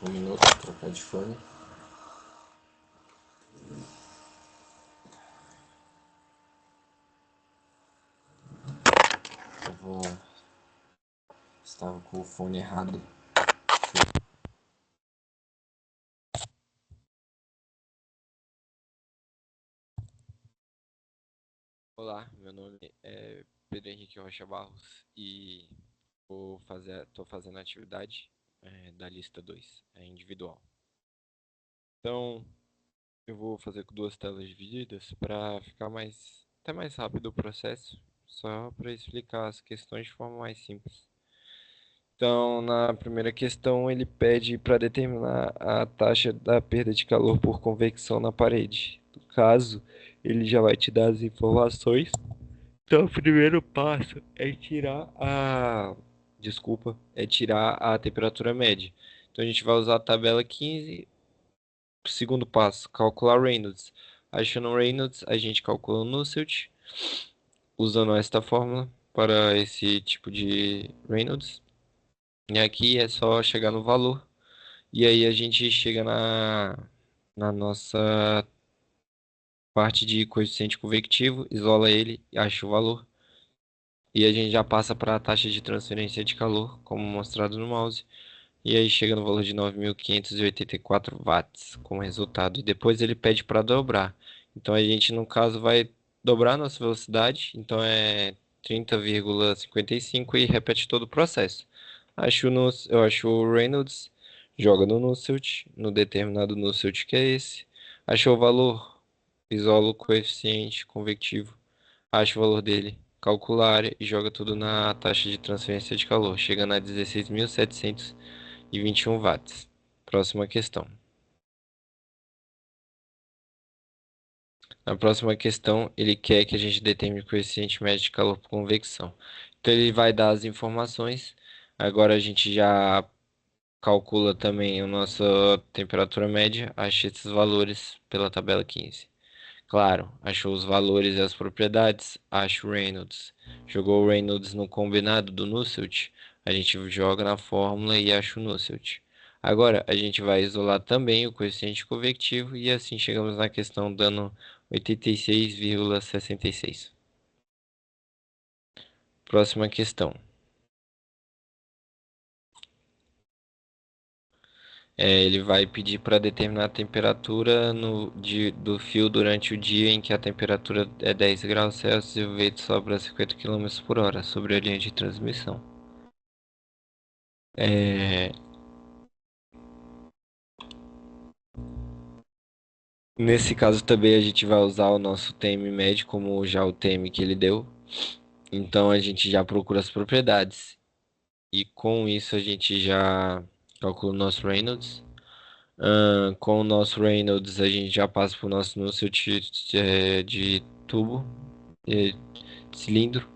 Um minuto, trocar de fone. Eu vou. Estava com o fone errado. Olá, meu nome é Pedro Henrique Rocha Barros e tô fazendo a atividade da lista 2, individual. Então, eu vou fazer com duas telas divididas para ficar até mais rápido o processo, só para explicar as questões de forma mais simples. Então, na primeira questão, ele pede para determinar a taxa da perda de calor por convecção na parede. No caso, ele já vai te dar as informações. Então, o primeiro passo é tirar a temperatura média. Então, a gente vai usar a tabela 15. Segundo passo, calcular Reynolds. Achando o Reynolds, a gente calcula o Nusselt, usando esta fórmula para esse tipo de Reynolds. E aqui é só chegar no valor. E aí a gente chega na nossa parte de coeficiente convectivo, isola ele, acha o valor. E a gente já passa para a taxa de transferência de calor, como mostrado no mouse. E aí chega no valor de 9.584 watts como resultado. E depois ele pede para dobrar. Então a gente, no caso, vai dobrar a nossa velocidade. Então é 30,55 e repete todo o processo. Eu acho o Reynolds, joga no Nusselt, no determinado Nusselt que é esse. Achou o valor, isola o coeficiente convectivo, acha o valor dele, calcula a área e joga tudo na taxa de transferência de calor, chegando a 16.721 watts. Próxima questão. Na próxima questão, ele quer que a gente determine o coeficiente médio de calor por convecção. Então, ele vai dar as informações. Agora, a gente já calcula também a nossa temperatura média, acha esses valores pela tabela 15. Claro, achou os valores e as propriedades, acha o Reynolds. Jogou o Reynolds no combinado do Nusselt, a gente joga na fórmula e acha o Nusselt. Agora, a gente vai isolar também o coeficiente convectivo e assim chegamos na questão dando 86,66. Próxima questão. Ele vai pedir para determinar a temperatura do fio durante o dia em que a temperatura é 10 graus Celsius e o vento sopra a 50 quilômetros por hora sobre a linha de transmissão. É, Nesse caso também a gente vai usar o nosso TM médio como já o TM que ele deu. Então a gente já procura as propriedades e com isso a gente já calcula o nosso Reynolds. Com o nosso Reynolds a gente já passa para o nosso Nusselt de tubo, eh, cilindro.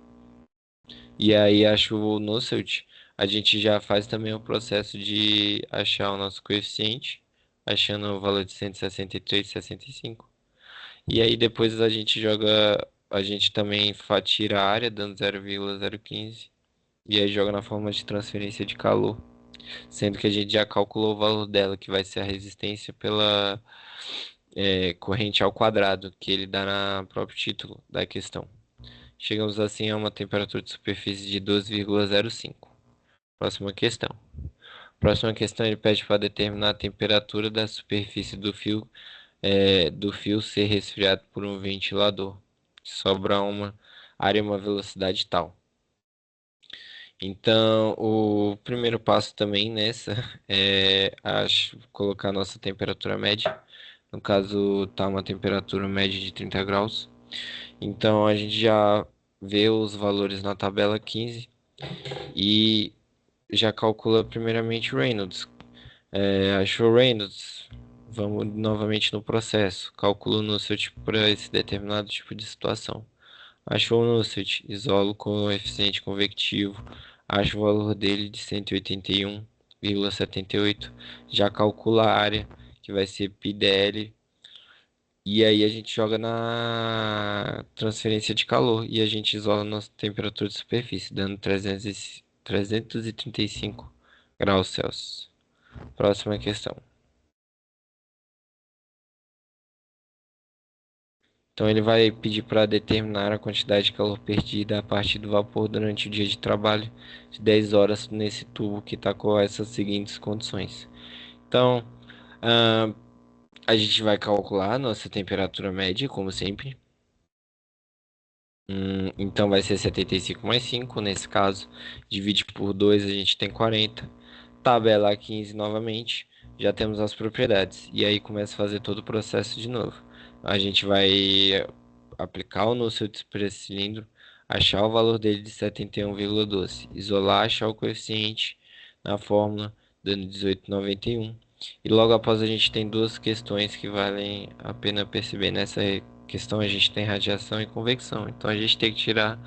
E aí acho o Nusselt, a gente já faz também o processo de achar o nosso coeficiente, achando o valor de 163,65. E aí depois a gente também tira a área, dando 0,015. E aí joga na forma de transferência de calor, sendo que a gente já calculou o valor dela, que vai ser a resistência pela corrente ao quadrado, que ele dá no próprio título da questão. Chegamos assim a uma temperatura de superfície de 12,05. Próxima questão. Próxima questão, ele pede para determinar a temperatura da superfície do fio ser resfriado por um ventilador. Sobra uma área e uma velocidade tal. Então, o primeiro passo também nessa colocar a nossa temperatura média. No caso, tá uma temperatura média de 30 graus. Então, a gente já vê os valores na tabela 15 e já calcula primeiramente o Reynolds. Achou o Reynolds? Vamos novamente no processo. Calculo no seu tipo para esse determinado tipo de situação. Achou o Nusselt, isola o coeficiente convectivo, acha o valor dele de 181,78. Já calcula a área, que vai ser πdl, e aí a gente joga na transferência de calor e a gente isola a nossa temperatura de superfície, dando 335 graus Celsius. Próxima questão. Então ele vai pedir para determinar a quantidade de calor perdida a partir do vapor durante o dia de trabalho de 10 horas nesse tubo que está com essas seguintes condições. Então, ah, a gente vai calcular a nossa temperatura média, como sempre. Então vai ser 75 mais 5, nesse caso, divide por 2, a gente tem 40. Tabela 15 novamente, já temos as propriedades. E aí começa a fazer todo o processo de novo. A gente vai aplicar o nosso para esse cilindro, achar o valor dele de 71,12, isolar, achar o coeficiente na fórmula, dando 18,91. E logo após a gente tem duas questões que valem a pena perceber. Nessa questão a gente tem radiação e convecção, então a gente tem que tirar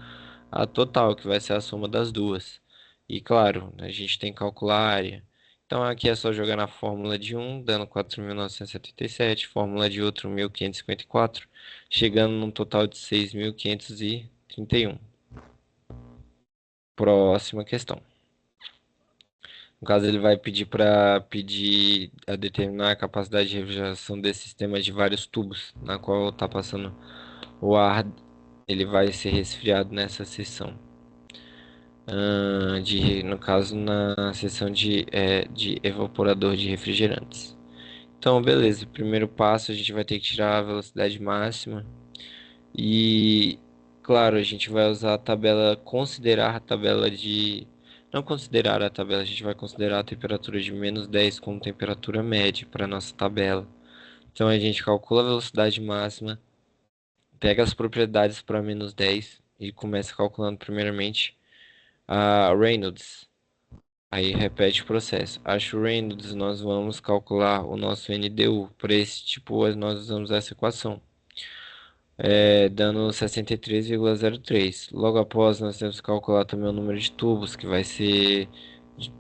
a total, que vai ser a soma das duas. E claro, a gente tem que calcular a área. Então aqui é só jogar na fórmula de um, dando 4.977, fórmula de outro 1.554, chegando num total de 6.531. Próxima questão. No caso, ele vai pedir para determinar a capacidade de refrigeração desse sistema de vários tubos, na qual está passando o ar, ele vai ser resfriado nessa seção. No caso, na seção de evaporador de refrigerantes. Então, beleza. Primeiro passo, a gente vai ter que tirar a velocidade máxima. E, claro, a gente vai usar a tabela, considerar a tabela de... Não considerar a tabela, a gente vai considerar a temperatura de -10 como temperatura média para nossa tabela. Então, a gente calcula a velocidade máxima, pega as propriedades para -10 e começa calculando primeiramente a Reynolds. Aí repete o processo. Acho o Reynolds, nós vamos calcular o nosso NDU. Para esse tipo, nós usamos essa equação, dando 63,03. Logo após, nós temos que calcular também o número de tubos, que vai ser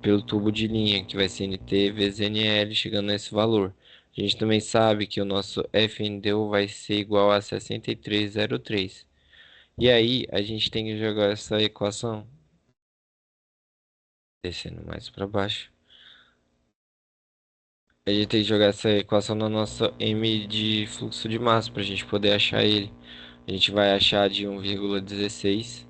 pelo tubo de linha, que vai ser NT vezes NL, chegando nesse valor. A gente também sabe que o nosso FNDU vai ser igual a 63,03. E aí, a gente tem que jogar essa equação, descendo mais para baixo. A gente tem que jogar essa equação na nossa M de fluxo de massa para a gente poder achar ele. A gente vai achar de 1,16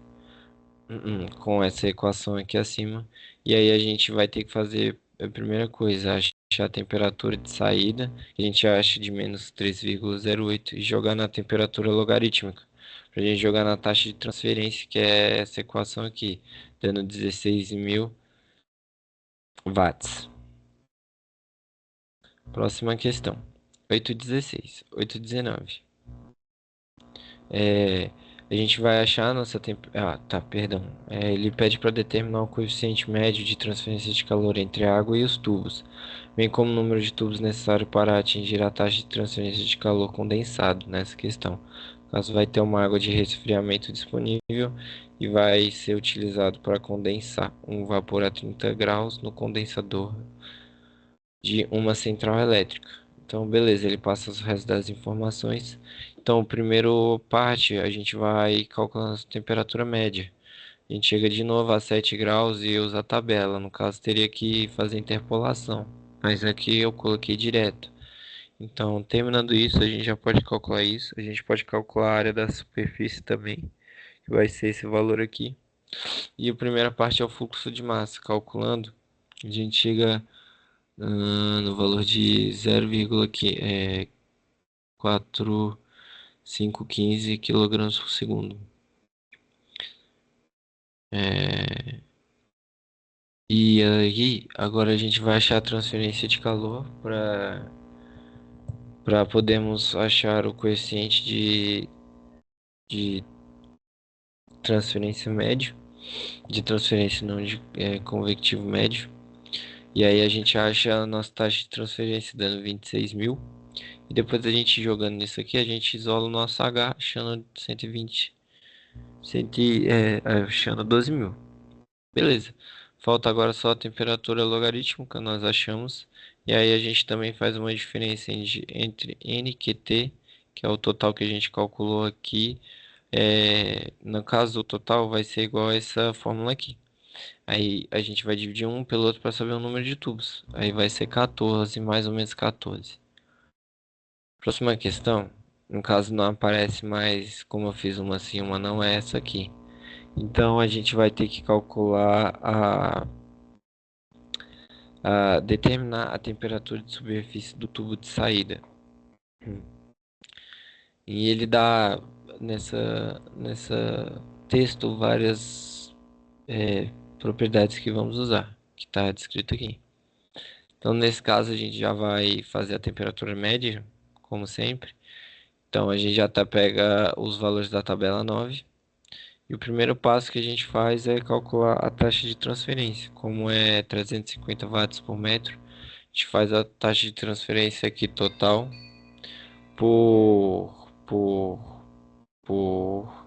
com essa equação aqui acima. E aí a gente vai ter que fazer a primeira coisa, achar a temperatura de saída, que a gente acha de -3,08 e jogar na temperatura logarítmica. Para a gente jogar na taxa de transferência, que é essa equação aqui, dando 16.000 watts. Próxima questão. 8,16, 8,19. É, a gente vai achar a nossa tá, perdão. Ele pede para determinar o coeficiente médio de transferência de calor entre a água e os tubos, bem como o número de tubos necessário para atingir a taxa de transferência de calor condensado nessa questão. Caso vai ter uma água de resfriamento disponível e vai ser utilizado para condensar um vapor a 30 graus no condensador de uma central elétrica. Então, beleza, ele passa os restos das informações. Então, primeiro parte, a gente vai calculando a temperatura média. A gente chega de novo a 7 graus e usa a tabela. No caso, teria que fazer interpolação, mas aqui eu coloquei direto. Então, terminando isso, a gente já pode calcular isso. A gente pode calcular a área da superfície também, que vai ser esse valor aqui. E a primeira parte é o fluxo de massa. Calculando, a gente chega no valor de 0,4515 kg por segundo. E aí, agora a gente vai achar a transferência de calor para podermos achar o coeficiente de transferência médio, de transferência não de convectivo médio. E aí a gente acha a nossa taxa de transferência dando 26.000. E depois a gente jogando nisso aqui, a gente isola o nosso H achando 120, achando 12.000. Beleza. Falta agora só a temperatura logarítmica, nós achamos. E aí a gente também faz uma diferença entre NQT, que é o total que a gente calculou aqui. No caso, o total vai ser igual a essa fórmula aqui. Aí a gente vai dividir um pelo outro para saber o número de tubos. Aí vai ser 14, mais ou menos 14. Próxima questão. No caso não aparece mais como eu fiz uma sim, uma não, é essa aqui. Então a gente vai ter que calcular determinar a temperatura de superfície do tubo de saída. E ele dá nessa texto várias propriedades que vamos usar, que está descrito aqui. Então, nesse caso, a gente já vai fazer a temperatura média, como sempre. Então, a gente já pega os valores da tabela 9. E o primeiro passo que a gente faz é calcular a taxa de transferência. Como é 350 watts por metro, a gente faz a taxa de transferência aqui total por, por, por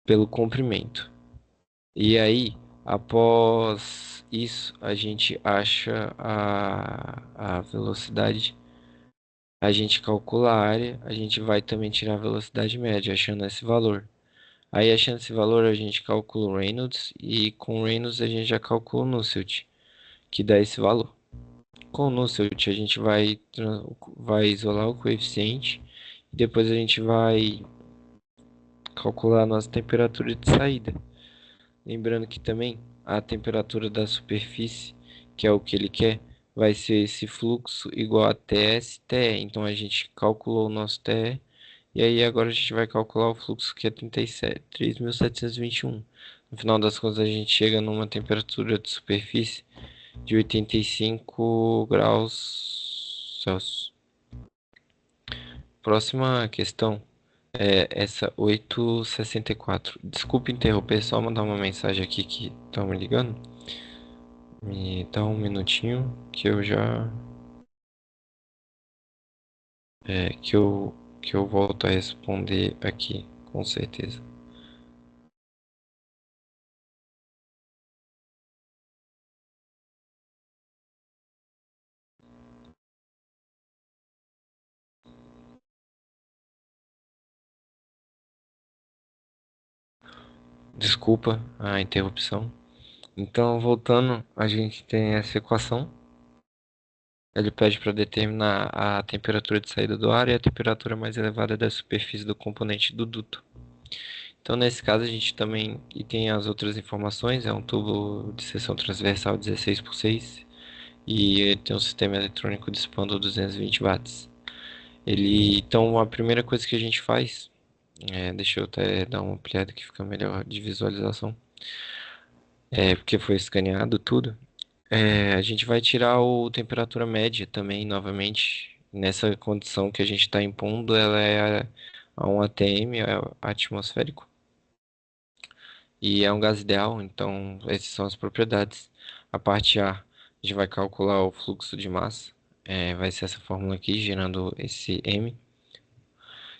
pelo comprimento. E aí, após isso, a gente acha a velocidade, a gente calcula a área, a gente vai também tirar a velocidade média, achando esse valor. Aí, achando esse valor, a gente calcula o Reynolds, e com o Reynolds a gente já calcula o Nusselt, que dá esse valor. Com o Nusselt, a gente vai isolar o coeficiente, e depois a gente vai calcular a nossa temperatura de saída. Lembrando que também a temperatura da superfície, que é o que ele quer, vai ser esse fluxo igual a TS, TE. Então a gente calculou o nosso TE e aí agora a gente vai calcular o fluxo que é 37, 3.721. No final das contas a gente chega numa temperatura de superfície de 85 graus Celsius. Próxima questão é essa 864. Desculpe interromper, só mandar uma mensagem aqui que estão me ligando. Me dá um minutinho que eu já que eu volto a responder aqui, com certeza. Desculpa a interrupção. Então, voltando, a gente tem essa equação. Ele pede para determinar a temperatura de saída do ar e a temperatura mais elevada da superfície do componente do duto. Então, nesse caso, a gente também e tem as outras informações. É um tubo de seção transversal 16 por 6 e tem um sistema eletrônico de expander 220 watts. Então, a primeira coisa que a gente faz, deixa eu até dar uma ampliada que fica melhor de visualização, porque foi escaneado tudo. A gente vai tirar a temperatura média também, novamente, nessa condição que a gente está impondo, ela é a 1 atm, é atmosférico, e é um gás ideal, então essas são as propriedades. A parte A, a gente vai calcular o fluxo de massa, vai ser essa fórmula aqui, gerando esse M,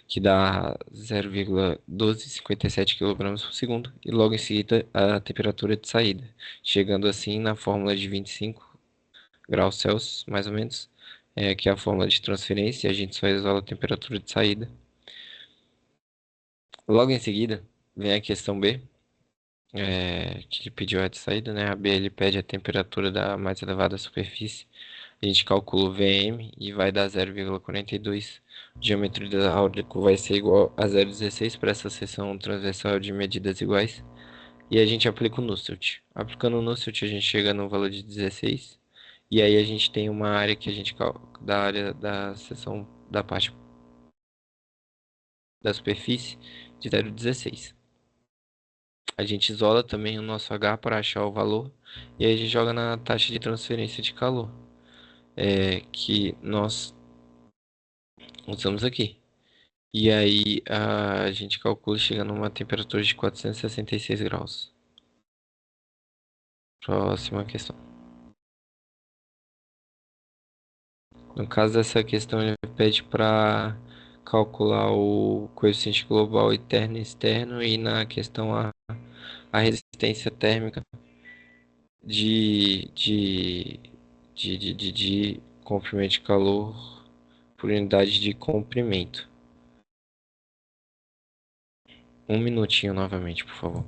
que dá 0,1257 kg por segundo, e logo em seguida a temperatura de saída, chegando assim na fórmula de 25 graus Celsius, mais ou menos, que é a fórmula de transferência, e a gente só isola a temperatura de saída. Logo em seguida, vem a questão B, que ele pediu a de saída, né? A B ele pede a temperatura da mais elevada superfície. A gente calcula o VM e vai dar 0,42. O diâmetro hidráulico vai ser igual a 0,16 para essa seção transversal de medidas iguais. E a gente aplica o Nusselt. Aplicando o Nusselt, a gente chega no valor de 16. E aí a gente tem uma área que a gente da área da seção da parte da superfície de 0,16. A gente isola também o nosso H para achar o valor e aí a gente joga na taxa de transferência de calor, que nós usamos aqui. E aí a gente calcula chega numa temperatura de 466 graus. Próxima questão. No caso dessa questão, ele pede para calcular o coeficiente global interno e externo e na questão a resistência térmica de, de, de comprimento de calor por unidade de comprimento. Um minutinho novamente, por favor.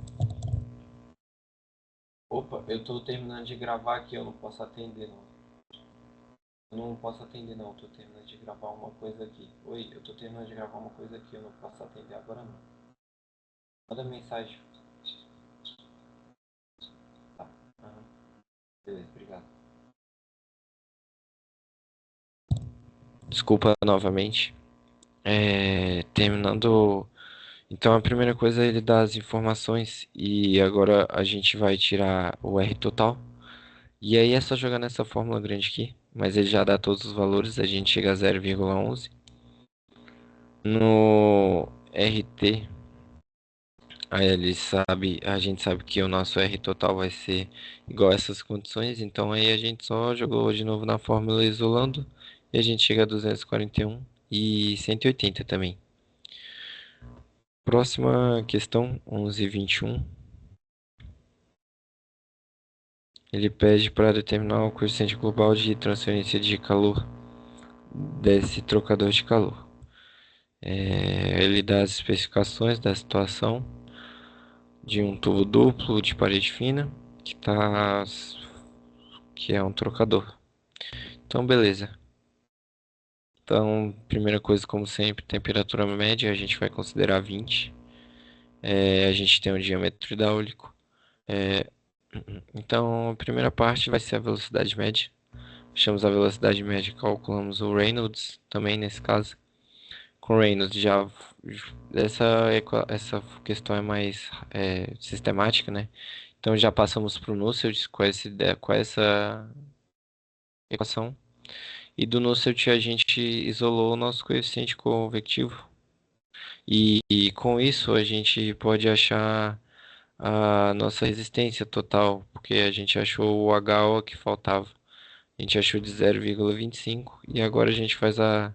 Opa, eu tô terminando de gravar aqui, eu não posso atender não. Eu não posso atender não, eu tô terminando de gravar uma coisa aqui. Oi, eu tô terminando de gravar uma coisa aqui, eu não posso atender agora não. Manda mensagem. Tá. Aham. Beleza, obrigado. Desculpa novamente. Terminando. Então a primeira coisa é ele dá as informações e agora a gente vai tirar o R total. E aí é só jogar nessa fórmula grande aqui, mas ele já dá todos os valores, a gente chega a 0,11. No RT, aí ele sabe, a gente sabe que o nosso R total vai ser igual a essas condições, então aí a gente só jogou de novo na fórmula isolando e a gente chega a 241 e 180 também. Próxima questão, 11,21. Ele pede para determinar o coeficiente global de transferência de calor desse trocador de calor. Ele dá as especificações da situação de um tubo duplo de parede fina que é um trocador. Então, beleza. Então, primeira coisa, como sempre, temperatura média, a gente vai considerar 20. A gente tem um diâmetro hidráulico. É, então, a primeira parte vai ser a velocidade média. Achamos a velocidade média, calculamos o Reynolds também nesse caso. Com Reynolds já essa questão é mais sistemática, né? Então já passamos para o Nusselt com essa equação. E do Nusselt a gente isolou o nosso coeficiente convectivo. E com isso a gente pode achar a nossa resistência total, porque a gente achou o HO que faltava. A gente achou de 0,25 e agora a gente faz a,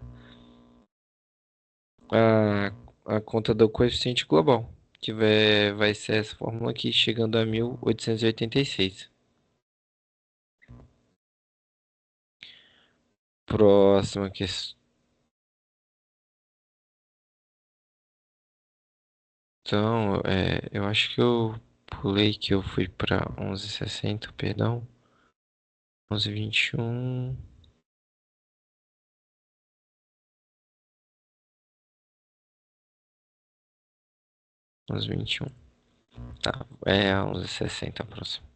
a conta do coeficiente global, vai ser essa fórmula aqui, chegando a 1886. Próxima questão, eu acho que eu pulei que eu fui para 11,60, perdão. 11,21. 11,21. Tá, é a 11,60 a próxima.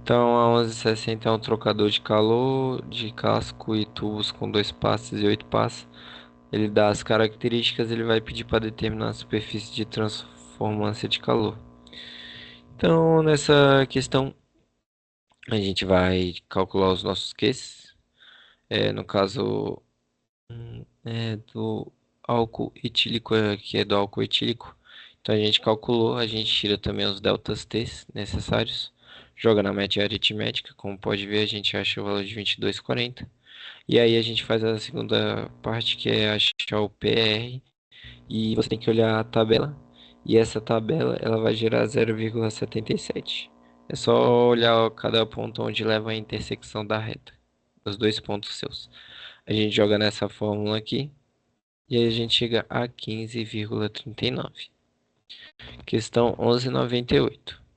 Então, a 11,60 é um trocador de calor, de casco e tubos com 2 passes e 8 passes. Ele dá as características, ele vai pedir para determinar a superfície de transformância de calor. Então, nessa questão, a gente vai calcular os nossos Qs. No caso, do álcool etílico, que é do álcool etílico. Então, a gente calculou, a gente tira também os deltas T necessários, joga na média aritmética, como pode ver, a gente acha o valor de 22,40. E aí a gente faz a segunda parte, que é achar o PR, e você tem que olhar a tabela, e essa tabela ela vai gerar 0,77. É só olhar cada ponto onde leva a intersecção da reta, os dois pontos seus. A gente joga nessa fórmula aqui, e aí a gente chega a 15,39. Questão 1198.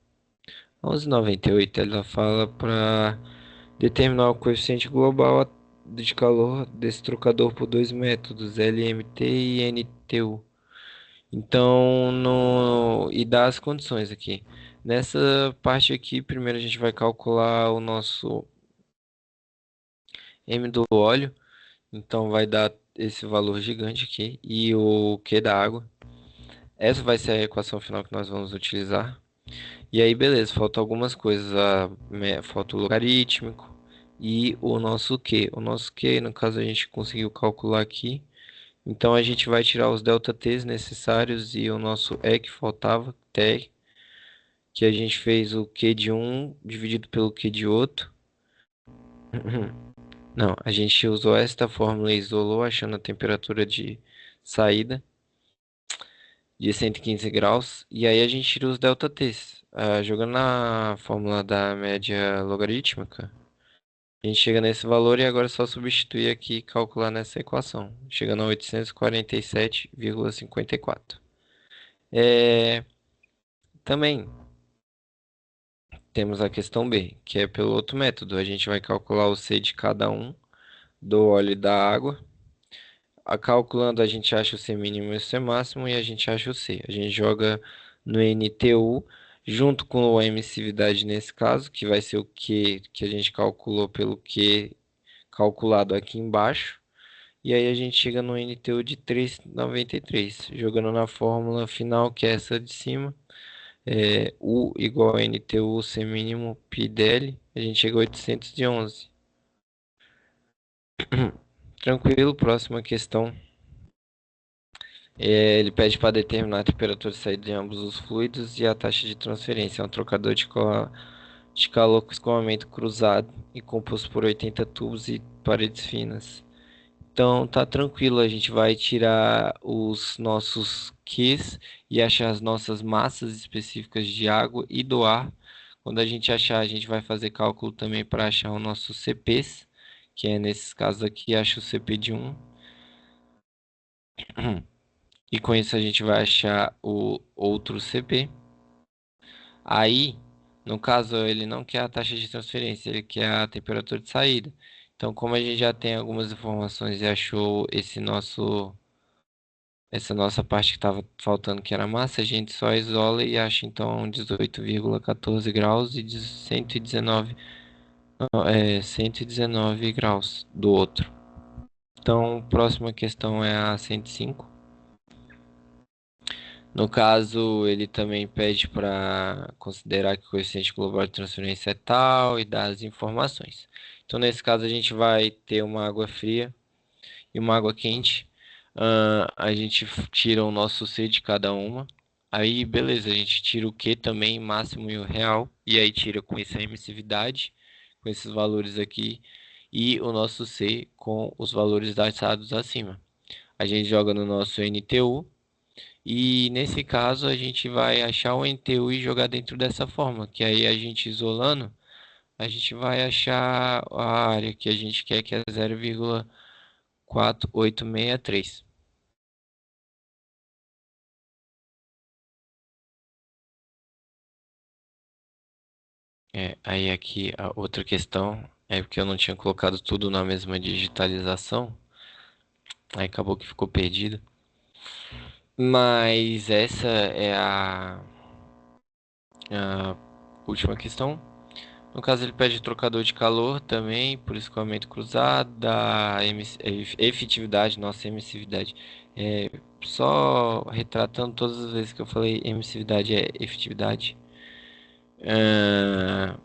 1198 ela fala para determinar o coeficiente global de calor desse trocador por dois métodos, LMT e NTU. Então, e dar as condições aqui. Nessa parte aqui, primeiro a gente vai calcular o nosso M do óleo. Então, vai dar esse valor gigante aqui. E o Q da água. Essa vai ser a equação final que nós vamos utilizar. E aí, beleza, faltam algumas coisas. Falta o logarítmico e o nosso Q. O nosso Q, no caso, a gente conseguiu calcular aqui. Então, a gente vai tirar os delta T's necessários e o nosso E que faltava, T, que a gente fez o Q de um dividido pelo Q de outro. Não, a gente usou esta fórmula e isolou, achando a temperatura de saída. de 115 graus, e aí a gente tira os ΔTs. Jogando na fórmula da média logarítmica, a gente chega nesse valor e agora é só substituir aqui e calcular nessa equação, chegando a 847,54. É, também temos a questão B, que é pelo outro método. A gente vai calcular o C de cada um do óleo e da água. Calculando, a gente acha o C mínimo e o C máximo e a gente acha o C. A gente joga no NTU junto com a emissividade nesse caso, que vai ser o Q que a gente calculou pelo Q calculado aqui embaixo. E aí a gente chega no NTU de 3,93, jogando na fórmula final, que é essa de cima. U igual a NTU C mínimo pi dL, a gente chega a 811. Tranquilo, próxima questão. Ele pede para determinar a temperatura de saída de ambos os fluidos e a taxa de transferência. É um trocador de calor com escoamento cruzado e composto por 80 tubos e paredes finas. Então tá tranquilo, a gente vai tirar os nossos Qs e achar as nossas massas específicas de água e do ar. Quando a gente achar, a gente vai fazer cálculo também para achar os nossos CPs, que é nesses casos aqui, acha o CP de 1. E com isso a gente vai achar o outro CP. Aí, no caso, ele não quer a taxa de transferência, ele quer a temperatura de saída. Então, como a gente já tem algumas informações e achou essa nossa parte que estava faltando, que era massa, a gente só isola e acha então 18,14 graus e 119, não, 119 graus do outro. Então, próxima questão é a 105. No caso, ele também pede para considerar que o coeficiente global de transferência é tal e dar as informações. Então, nesse caso, a gente vai ter uma água fria e uma água quente. A gente tira o nosso C de cada uma. Aí, beleza, a gente tira o Q também, máximo e o real. E aí tira com isso a emissividade, com esses valores aqui. E o nosso C com os valores dados acima. A gente joga no nosso NTU. E nesse caso a gente vai achar o NTU e jogar dentro dessa forma, que aí a gente isolando, a gente vai achar a área que a gente quer, que é 0,4863. Aí aqui a outra questão é porque eu não tinha colocado tudo na mesma digitalização, aí acabou que ficou perdido. Mas essa é a última questão. No caso, ele pede trocador de calor também, por escoamento cruzado, da efetividade, nossa emissividade. Só retratando todas as vezes que eu falei emissividade é efetividade. Ah,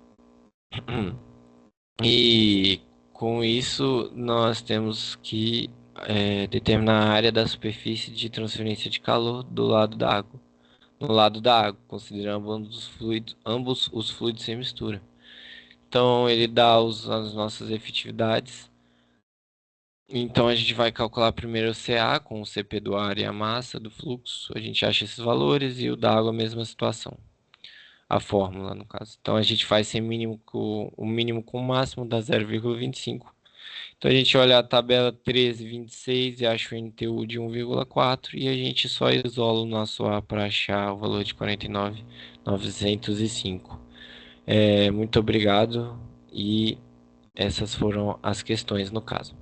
e com isso, nós temos que determinar a área da superfície de transferência de calor do lado da água. No lado da água, considerando ambos os fluidos sem mistura. Então ele dá as nossas efetividades. Então a gente vai calcular primeiro o CA com o CP do ar e a massa do fluxo. A gente acha esses valores e o da água a mesma situação. A fórmula, no caso. Então a gente faz sem mínimo com, o mínimo com o máximo dá 0,25. Então a gente olha a tabela 13,26 e acha o NTU de 1,4 e a gente só isola o nosso A para achar o valor de 49.905. Muito obrigado e essas foram as questões no caso.